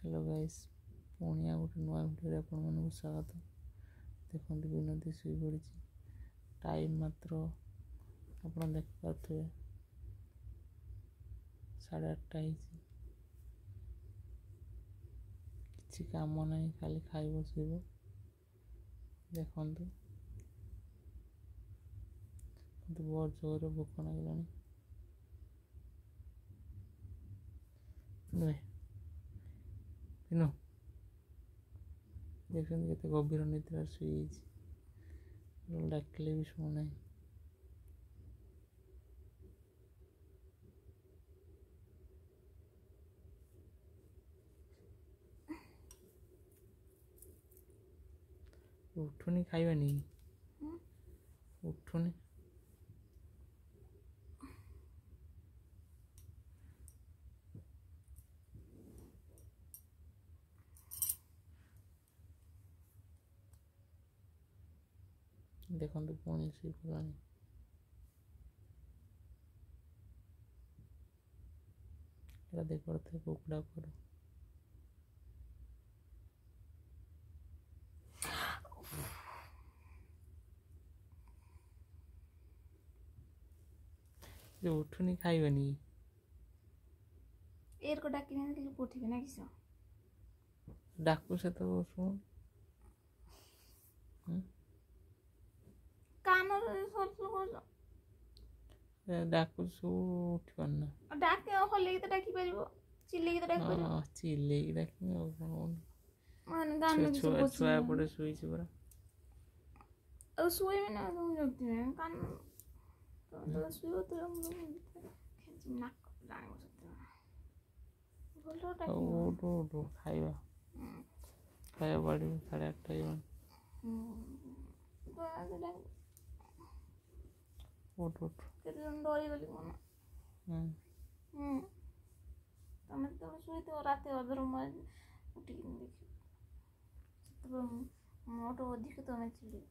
Hello guys पुणी आ गोटे नुआ भिडियो आपको स्वागत। देखो विनोदी शुई पड़ी टाइम मात्र आप देखिपे 8:30 किसी काम ना खाली खाइब शुब देखु बहुत जोर भोक लगे पिनू देखते के गभीर निद्रा शुई डाकिले भी शुणुना। उठुनी खाइबानी उठुनी देखो पुणी शुई पड़ा देख पड़ते कुकड़ा कर उठुनी खाइबानी एर को डाकी नहीं उठे ना किस डाकू से तो शुण कान डाकू शु उठ पारना डाक हल्ले तो डाकी पार चिल्ले तो डाक पार चिल्ले डाक गान छुआ पड़े शुई पूरा और सोए में ना तुम जगती में कान तो सोए तो हम लोग नाक जाने को सकते हैं बोल रहा डाकी उठो खाइबा खाइबा बाड़ी 8:30 तो आगे डाक उठ उठ केते डरी गली मन तमे तो सोई तो रात अधर में उठी देखी तो मोटो अधिक तमे चिड़ी